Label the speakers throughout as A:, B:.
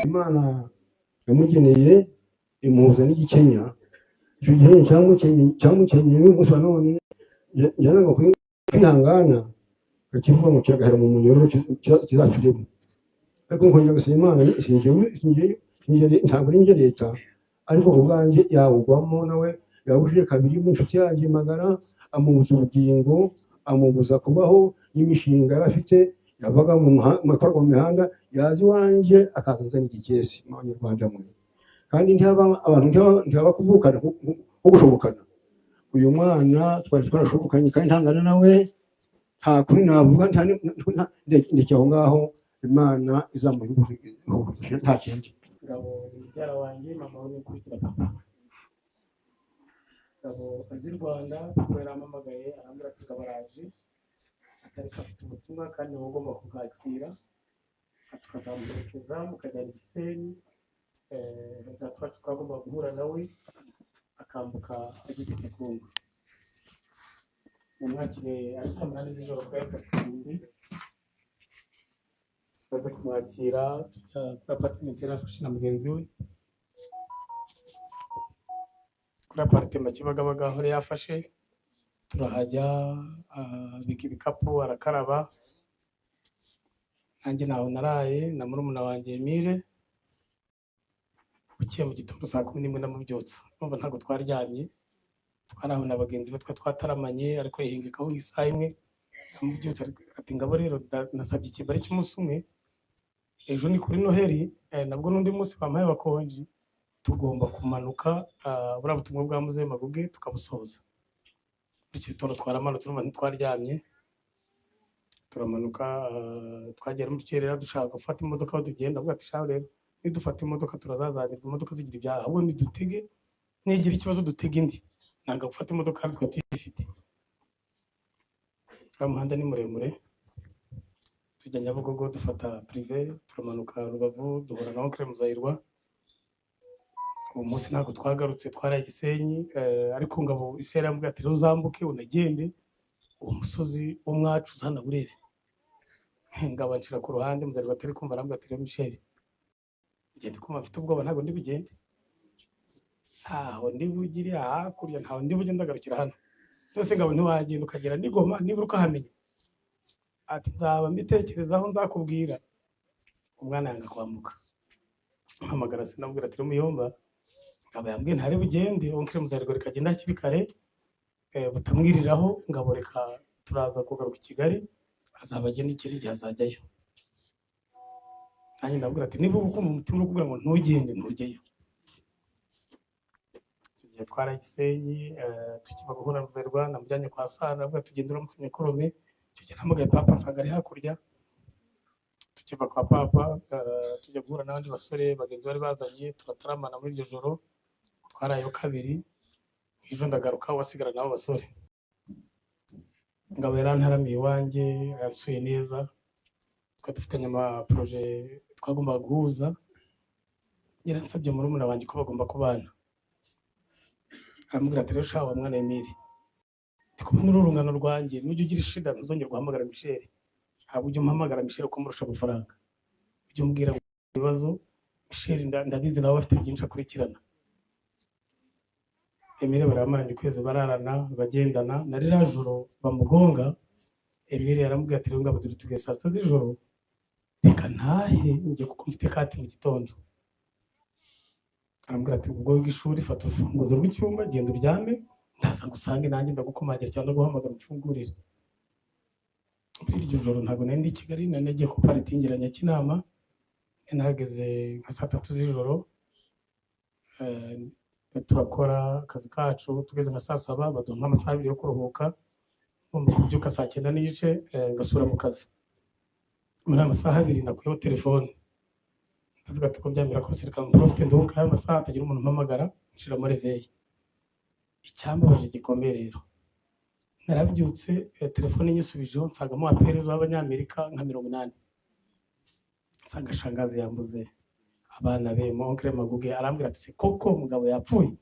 A: Imana yamugeneye imuhuza n'igikenya. Icyo gihe cyamukenyeye n'umunsi wa none yananga kwihangana akivuga ngo kiragahera mu munyororo kizapfiremo. Ariko nkongera gusaba Imana singiye ntabwo ari njye leta, ariko ku bwanjye yawugwamo nawe yawujije kabiri n'inshuti yanjye magara, amubuza ubugingo, amubuza kubaho n'imishinga yari afite. Yavaga mu mihanda yaza iwanjye akazana igikesi mu Banyarwanda mwe, kandi abantu ntihaba kuvukana nko gushobokana. Uyu mwana twari twarashobokanye kandi ntangana nawe, nta kuri navuga, ndekeye aho ngaho. Imana izamuha nta kindi.
B: Ngabo mubyara wanjye mama we ukurikira papa. Ngabo azi Rwanda kubera amamagaye arambwira ati ngabaraje, atariko afite ubutumwa kandi wowe ugomba kubwakira, tukazamuherekeza mukajyana i Gisenyi. Data wacu twagomba guhura nawe akambuka ajya i Gikungu. Mumwakire ari saa munani z'ijoro kuri Katumbi. Maze kumwakira tujya kuri apartment yarafashe na mugenzi we, kuri apartment Kibagabaga aho yafashe. Turahajya abika ibikapu arakaraba, nanjye naho naraye na murumuna wanjye Emile. Bukeye mu gitondo saa 11 namubyutsa, numva ntabwo twaryamye, twaraho na bagenzi be twataramanye, ariko yihingikaho nk'isaha imwe. Namubyutsa ati ngabo rero nasabye ikibari cy'umunsi umwe, ejo ni kuri Noheli, nabwo n'undi munsi bampaye bakonji, tugomba kumanuka buriya butumwa bwa Muzehe Maguge tukabusohoza. Icyo gitondo twaramanutse, urumva ntitwaryamye, turamanuka. Twagera mu cyerera dushaka gufata imodoka aho tugenda, avuga ati shaho rero nidufata imodoka turazazanirwa, imodoka zigira ibyaha, ahubwo nidutege, nigira ikibazo dutege indi, nanga gufata imodoka kandi twa tuyifite. Umuhanda ni muremure, tujya Nyabugogo dufata prive, turamanuka Rubavu duhura na Oncle Muzahirwa. Uwo munsi ntabwo twagarutse, twaraye Gisenyi, ariko ngabo isera yambwira ati rero uzambuke unagende uwo musozi wo mwacu uzana burebe. Ngabo nshira ku ruhande, Muzahirwa atari kumva, arambwira ati rero Michel, ngende kumva mfite ubwoba, ntabwo ndi bugende, ntaho ndi bugire hakurya, ntaho ndi bugende, ndagarukira hano. Byose ngabo ntiwagenda ukagera n'Igoma nibura ukahamenya. Ati nzaba mbitekerezaho nzakubwira. Umwana yanga kwambuka, mpamagara se namubwira ati Muyomba, ngabo yambwiye ntari bugende, Oncle Muzahirwa reka agenda hakiri kare, butamwiriraho. Ngabo reka turaza kugaruka i Kigali, azaba agenda ikindi gihe azajyayo. Nanjye ndabwira ati niba ukumva umutima uri kuvuga ngo ntugende ntujyeyo. Tugiye twara Gisenyi, tukiva guhura na Muzahirwa, namujyanye kwa Sara, avuga tugenda uramutse Nyakorome. Icyo gihe namugaye papa nsanga ari hakurya. Tukiva kwa papa tujya guhura n'abandi basore bagenzi bari bazanye, turataramana muri iryo joro. Twarayo kabiri, ejo ndagaruka wasigara nabo basore. Ngabo yarantaramiye iwanjye, yansuye neza, twari dufitanye ama projet twagomba guhuza. Yaransabye murumuna wanjye ko bagomba kubana, aramubwira ati rero shawa mwana Emile, ndikumwe n'urungano rwanjye, nujya ugira ishida ntuzongera guhamagara Michel, ntabwo ujya umpamagara Michel ko murusha amafaranga, ujya umbwira ibibazo. Michel ndabizi nawe afite byinshi akurikirana. Emile baramaranye ukwezi bararana bagendana, na rero joro bamugonga. Emile yaramubwira ati rero ngabo dore tugiye saa 6 z'ijoro, reka ntahe njye kuko mfite kati mu gitondo. Arambwira ati ubwo bw'ishuri fata urufunguzo rw'icyumba, genda uryame, ndaza ngusange nanjye ndagukomagira cyangwa guhamagara umfungurire. Muri iryo joro ntabwo nari ndi i Kigali, nari nagiye ku paritingira Nyakinama. Nahageze nka saa 3 z'ijoro, turakora akazi kacu tugeze nka saa saba baduha nk'amasaha abiri yo kuruhuka, ngomba kubyuka saa 9:30 ngasubira mu kazi. Muri aya masaha abiri nakuyeho telefone, ndavuga ati ko byamera kose reka mprofite nduhuka aya masaha atagira umuntu umpamagara nshiramo reveil. Icyambabaje gikomeye rero, narabyutse telefone nyisubijeho nsangamo apeli z'abanyamerika nka 80. Nsanga shangazi yambuze abana be, mon oncle Maguge arambwira ati se koko umugabo yapfuye.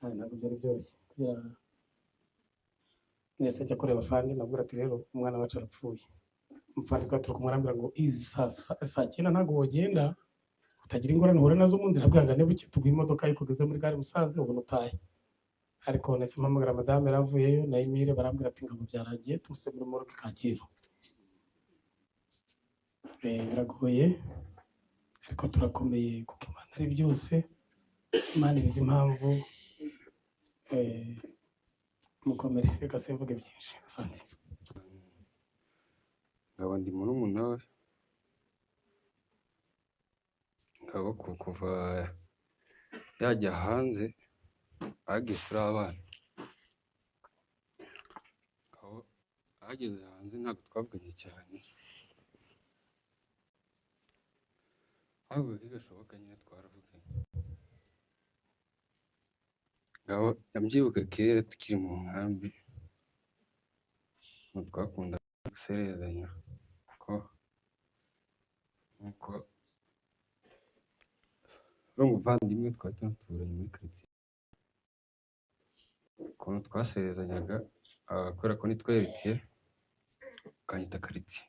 B: Ntabwo byari byoroshye kugira nese njya kureba fandi, nabwira ati rero umwana wacu arapfuye. Umufandi twaturi kumwarambira ngo izi saa 9 ntabwo wogenda utagira ingorane uhura nazo mu nzira, bwangane buke tugwa imodoka ikugeze muri gare Musanze ubona utahe. Ariko nese mpamagara madame yaravuyeyo na Emile barambwira ati ngabo byaragiye tumusebura mu rugo Kacyiru. Biragoye ariko turakomeye kuko Imana ari byose, Imana ibizi impamvu. Mukomere, reka simvuge byinshi. Asante.
C: Ngabo ndi murumuna we, ngabo kuva yajya hanze bagiye turi abana, ngabo ageze hanze ntabwo twavuganye cyane, ahubwo bigashoboka nyine twaravuganye. Ngabo ndabyibuka kera tukiri mu nkambi, twakunda guserezanya nkuko ari umuvandimwe twari tunaturanye muri karitsiye, ukuntu twaserezanyaga kubera ko nitwa Heritier ukanyita karitsiye,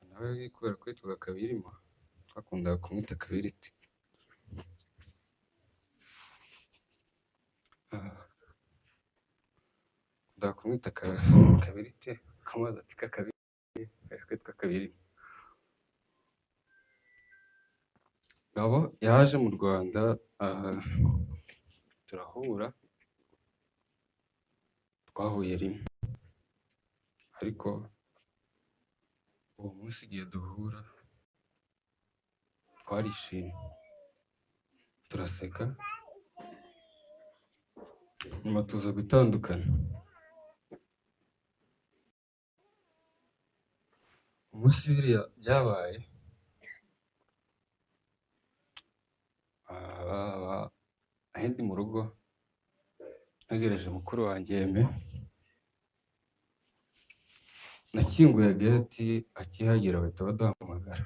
C: nawe kubera ko yitwaga Kabirima twakundaga kumwita Kabiriti. Kundaga kumwita Kabiriti kamubaza ati Kabiriti kwitwa Kabirima. Ngabo yaje mu Rwanda turahura, twahuye rimwe, ariko uwo munsi igihe duhura twarishimye turaseka, nyuma tuza gutandukana. Umunsi biriya byabaye, ahindi mu rugo ntegereje mukuru wanjye Aime, nakinguye geti, akihagera bahita baduhamagara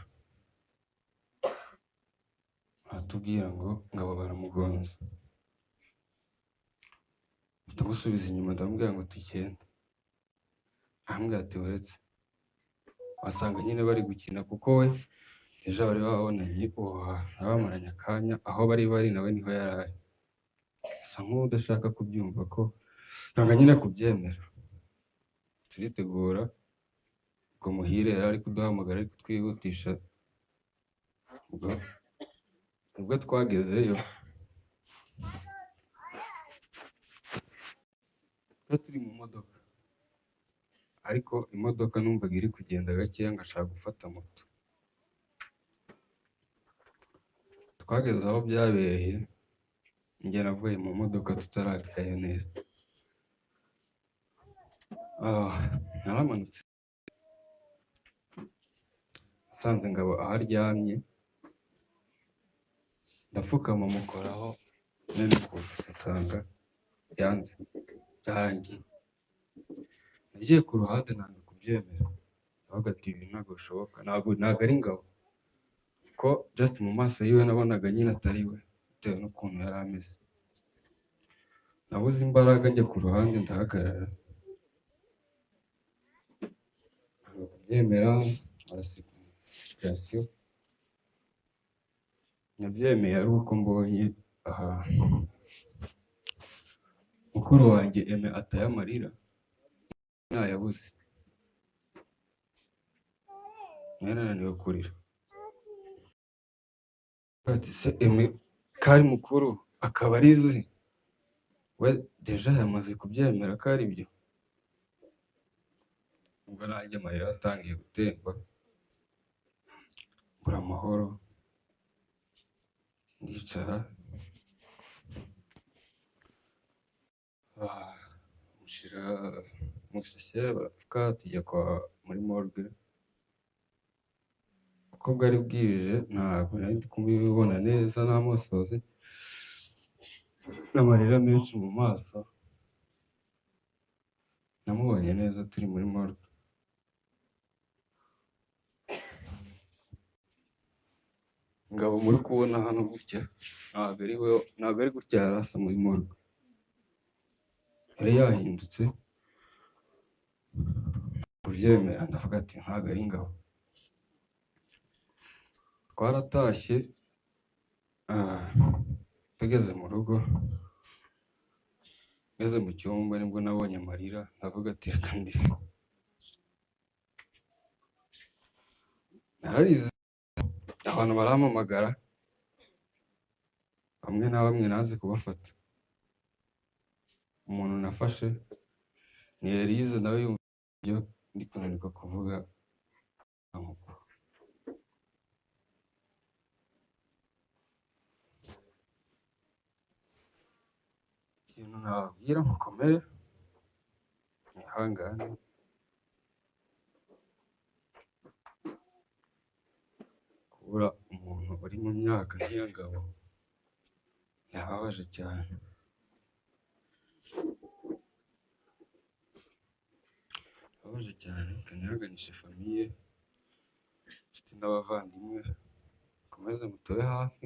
C: baratubwira ngo Ngabo baramugonze. Ndamusubiza inyuma ndamubwira ngo tugende, arambwira ati uretse, wasanga nyine bari gukina kuko we ejo bari babonanye bamaranye akanya, aho bari nawe niho yari ari, asa nk'udashaka kubyumva ko ntabwo nyine kubyemera. Turitegura, ubwo Muhire yari ari kuduhamagara ari kutwihutisha, ubwo twagezeyo turi mu modoka, ariko imodoka numvaga iri kugenda gakeya ngashaka gufata moto. Twageze aho byabereye, njye navuye mu modoka tutaragerayo neza, naramanutse nsanze Ngabo aho aryamye, ndapfukama mukoraho, nari kuvuza nsanga byanze byarangiye. Nagiye ku ruhande ntabwo kubyemera, ndavuga ati ibi ntabwo bishoboka, ntabwo ari Ngabo, ko just mu maso yiwe nabonaga nyine atari we bitewe n'ukuntu yari ameze. Nabuze imbaraga njya ku ruhande ndahagarara, ntabwo kubyemera, arasirikasiyo nabyemeye ari uko mbonye mukuru wanjye Aime ataye amarira, nayabuze, nari nananiwe kurira. Ati se Aime kari mukuru akaba arizi, we deja yamaze kubyemera ko ari byo. Ubwo nanjye amarira atangiye gutemba, mbura amahoro, ndicara mushyira mu giseke barapfuka tujya muri morgue kuko bwari bwije ntabwo nari ndi kubibona neza n'amasozi n'amarira menshi mu maso namubonye neza turi muri morgue Ngabo muri kubona hano gutya ntabwo ari gutya yari asa muri morgue yari yahindutse kubyemera ndavuga ati ntabwo ari Ngabo twaratashye tugeze mu rugo ngeze mu cyumba nibwo nabonye amarira ndavuga ati reka ndire nararize abantu barampamagara bamwe na bamwe naze kubafata umuntu nafashe ni Elise nawe yumva ibyo ndi kunanirwa kuvuga amakuru ikintu nababwira mukomere mwihangane kubura umuntu uri mu myaka nk'iya Ngabo birababaje cyane birababaje cyane kanihaganishe famiye inshuti n'abavandimwe mukomeze mutube hafi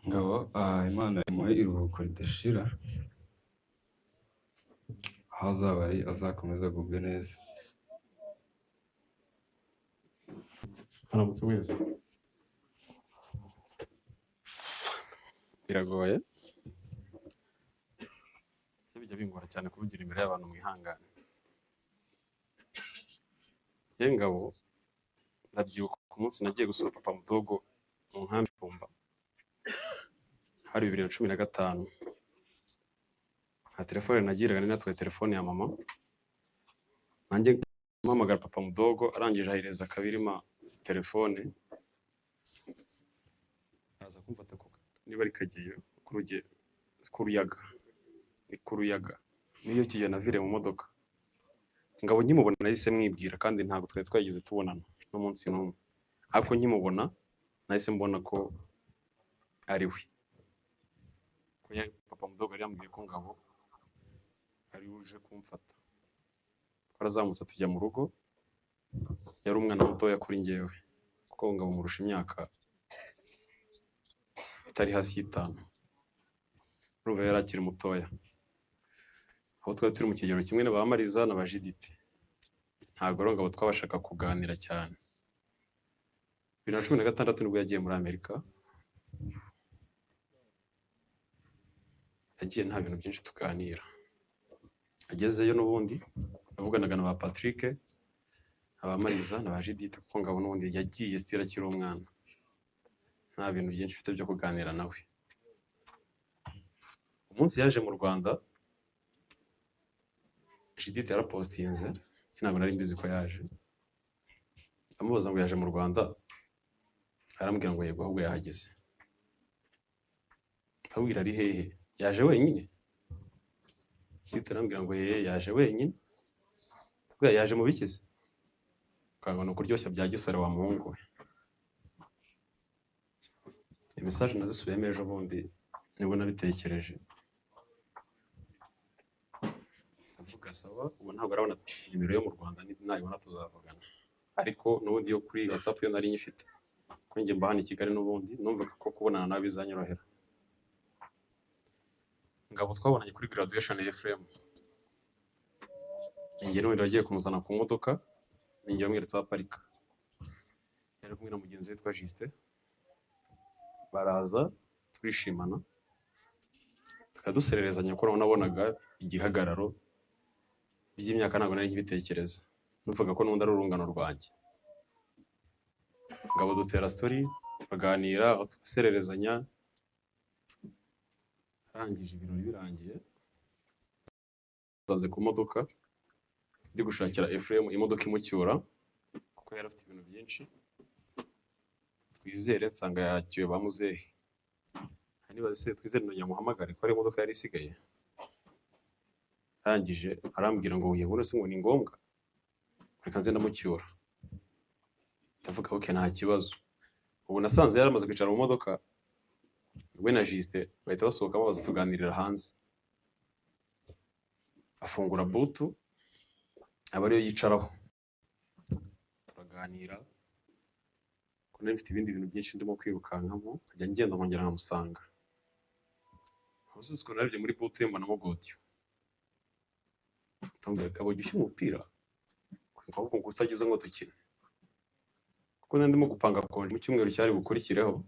C: Ngabo Imana imuhe iruhuko ridashira aho azaba ari azakomeza agubwe neza
D: Aramutse wese biragoye bijya bingora cyane kuvugira imbere y'abantu mwihangane Ngabo ndabyibuka ku munsi nagiye gusura papa mudogo mu nkambi Tumba hari 2015 nta telefone nagiraga natwaye telefone ya mama nanjye mpamagara papa mudogo arangije ahereza Kabirima telefone aza kumfata ko niba ari kagiye kuruyaga niyo kigiye navire mu modoka Ngabo nkimubona nahise mwibwira kandi ntabwo twari twagize tubonana n'umunsi n'umwe ariko nkimubona nahise mbona ko ari we papa mudogo yari yambwiye ko Ngabo ari uje kumfata twarazamutse tujya mu rugo yari umwana mutoya kuri njyewe kuko Ngabo murusha imyaka itari hasi y'5 urumva yari akiri mutoya aho twari turi mu kigero kimwe n'abamariza n'abajidite ntabwo rero Ngabo twabashaka kuganira cyane 2016 nibwo yagiye muri Amerika yagiye nta bintu byinshi tuganira agezeyo n'ubundi navuganaga na ba Patrick abamariza n'abajidite kuko Ngabo n'ubundi yagiye stira akiri umwana nta bintu byinshi bifite byo kuganira nawe umunsi yaje mu Rwanda Judith yarapostinze ntabwo nari mbizi ko yaje amubaza ngo yaje mu Rwanda arambwira ngo yego ahubwo yahageze abwira ari hehe yaje wenyine Judith arambwira ngo yaje wenyine kubera yaje mu bikize ukabona kuryoshya bya gisore wa muhungu we message nazisubiyemo ejo bundi nibwo nabitekereje avuga sawa ubu ntabwo arabona nimero yo mu Rwanda nayibona tuzavugana ariko n'ubundi yo kuri WhatsApp yo nari nyifite ko njye mbahana i Kigali n'ubundi numvaga ko kubonana nawe bizanyorohera Ngabo twabonanye kuri graduation ya Ephraim ninjye n'ubundi wagiye kumuzana ku modoka ninjye wamweretse aho aparika yari kumwe na mugenzi we witwa Justin baraza twishimana tukadusererezanya ko nabonaga igihagararo by'imyaka ntabwo nari nkibitekereza nuvuga ko n'undi ari urungano rwanjye Ngabo dutera story tukaganira tugasererezanya arangije ibirori birangiye tuzaze ku modoka ndi gushakira Ephraim imodoka imucyura kuko yari afite ibintu byinshi Twizere nsanga yakiwe ba muzehe. Niba se Twizere no nyamuhamagare ko ari imodoka yari isigaye. Arangije arambwira ngo yebone se ngo ni ngombwa. Reka nze ndamucyura. Ndavuga okay nta kibazo. Ubu nasanze yaramaze kwicara mu modoka. We na Juste bahita basohokamo baza tuganirira hanze. Afungura butu aba ariyo yicaraho. Turaganira. Ko nari mfite ibindi bintu byinshi ndimo kwirukankamo, ajya ngenda nkongera nkamusanga. Ubuze ko narebye muri butu mbona mo Godiyo. Tambwira kabo gishyira umupira. Kuko ngo utagize ngo dukine. Kuko ndimo gupanga konje mu cyumweru cyari bukurikireho.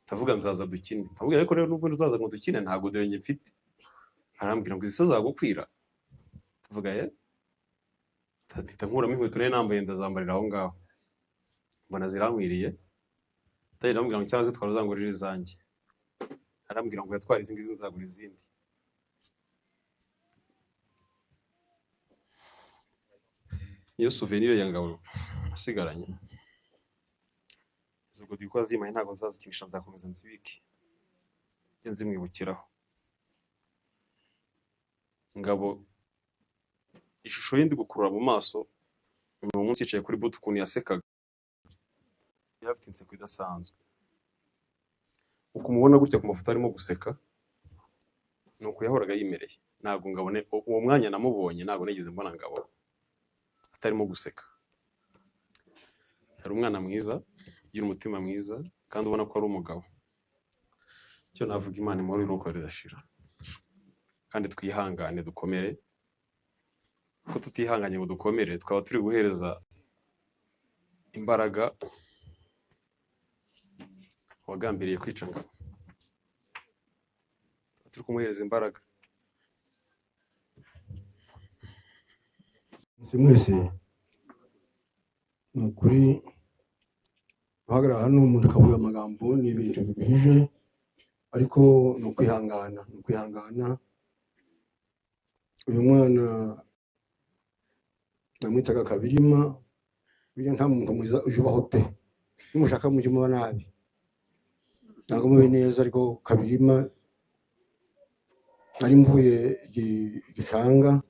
D: Tavuga nzaza dukine. Tavuga ariko rero nubwo nzaza ngo dukine ntago dore mfite. Arambwira ngo izisa zagukwira. Tavuga Tata nkuramo inkweto nari nambaye ndazambarira aho ngaho. Mbona zirankwiriye. Tayi arambwira ngo cyaze twaruzangurira izanjye. Arambwira ngo yatwara izi ngizi nzagura izindi. Iyo souvenir ya ngabo asigaranye. Izo dikwa zimaye ntago nzazikinisha nzakomeza nzibiki. Nzi mwibukiraho. Ngabo ishusho yindi gukurura mu maso uyu munsi yicaye kuri butu kuntu yasekaga. Yafite inseko idasanzwe. Ukumubona gutya ku mafoto arimo guseka nuko yahoraga yimereye. Ntago ngabone uwo mwanya namubonye ntago nigeze mbona ngabo atarimo guseka. Hari umwana mwiza, ugira umutima mwiza kandi ubona ko ari umugabo. Cyo navuga Imana imuri ruko rirashira. Kandi twihangane dukomere. Ko tutihanganye ngo dukomere twaba turi guhereza imbaraga wagambiriye kwica ngabo. Turi kumuhereza imbaraga.
A: Mwese nukuri bahagarara hano umuntu akavuga amagambo ni ibintu bihije ariko nukwihangana. Uyu mwana namwitaga Kabirima, bijya nta muntu mwiza uje ubaho pe. Nimushaka mujye muba nabi. Ntabwo mube neza ariko Kabirima ari mvuye igishanga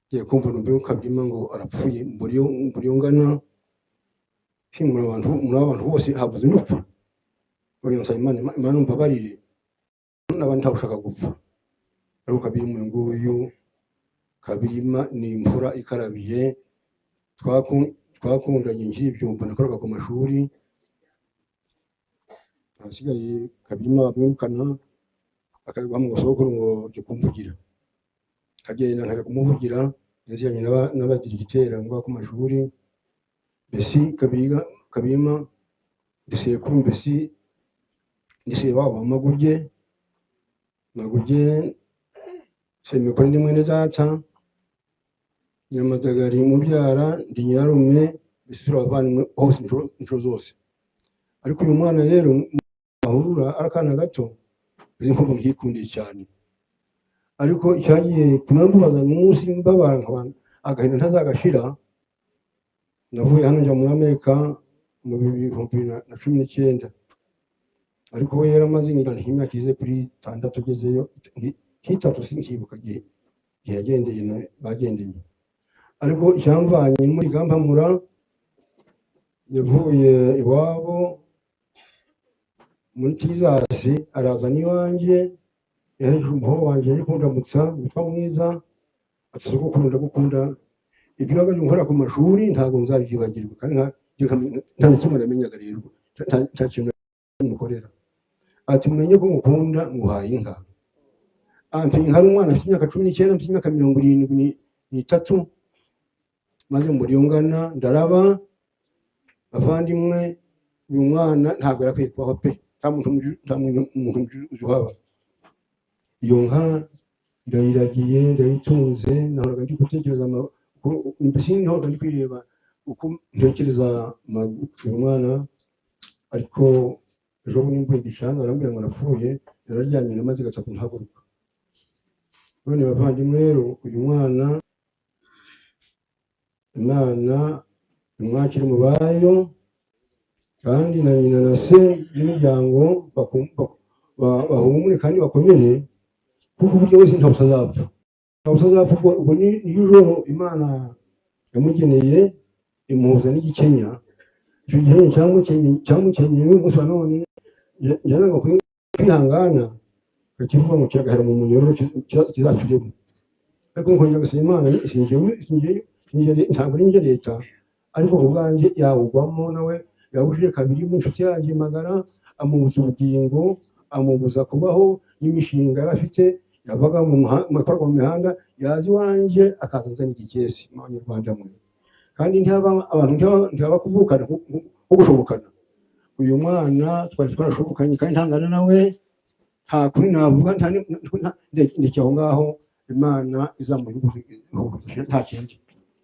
A: ngiye kumva numva Kabirima ngo arapfuye mburiyo ngana. Muri abantu bose habuze n'upfa. Nsaba Imana umbabarire n'abandi ntawushaka gupfa. Ariko Kabirima uyu nguyu Kabirima ni imvura ikarabiye. Twakundanye nkiri ibyumba nakoraga ku mashuri. Abasigaye Kabirima bamwirukana akagwa mu soko ngo cyo kumvugira. Kagenda nkajya kumuvugira yaziranye n'abadiregiteri ngo ku mashuri. Mbese Kabirima ndiseye kuri mbese ndiseye babo Maguge semekora ndi mwene data Nyamadagari mubyara ndi nyirarume bisura abavandimwe hose inshuro zose. Ariko uyu mwana rero ahura arakana gato bizi nko myikundiye cyane. Ariko cyagiye kunambubaza n'umunsi mbabara nk'abantu agahinda ntazagashira. Navuye hano njya muri Amerika mu 2019. Ariko we yaramaze imyaka ize kuri 6 agezeyo hitatu sinkibuka gihe yagendeye bagendeye. Ariko cyamvanye muri Gampamura yavuye iwabo muri Tizasi araza niwanje yari umuhoro wanje ari kundamutsa witwa Mwiza ati soko gukunda ibyo baga nkora ku mashuri ntago nzabyibagirwa kandi nta kimwe namenyaga rero nta kintu mukorera. Ati mwenye ko mukunda nguhaye inka. Anti hari umwana afite imyaka 19 afite imyaka 73 maze muri yongana ndaraba bavandimwe uyu mwana ntabwo arakwiye kubaho pe. Nta muntu ujuhaba. Iyo nka ndayiragiye ndayitunze nahoraga ndi gutekereza mbese ntahoraga ndi kwireba uko ntekereza uyu mwana. Ariko ejo bundi mvuye igishanga arambwira ngo arapfuye yararyamye namaze gatatu ntahaguruka. None bavandimwe rero uyu mwana Imana imwakire mu bayo kandi na nyina na se n'imiryango bahumure kandi bakomere, kuko uburyo wese ntabwo uzapfa, ubwo ni ijoro Imana yamugeneye imuhuza n'igikenya. Icyo gihe cyamukenyeye n'umunsi wa none yanaga kwihangana akakivuga ngo kiragahera mu munyororo kizacuremo. Ariko nkongera gusaba Imana, ntabwo ari njye leta, ariko ubwanjye yawugwamo nawe yawujije kabiri n'inshuti yanjye magara, amubuza ubugingo, amubuza kubaho n'imishinga yari afite, yavaga mu mihanda yaza iwanjye akaza azana igikesi mu Banyarwanda mwe. Kandi abantu ntibaba kuvukana nko gushobokana. Uyu mwana twari twarashobokanye kandi ntangana nawe, nta kuri navuga, ndetse aho ngaho Imana izamuha nta kindi.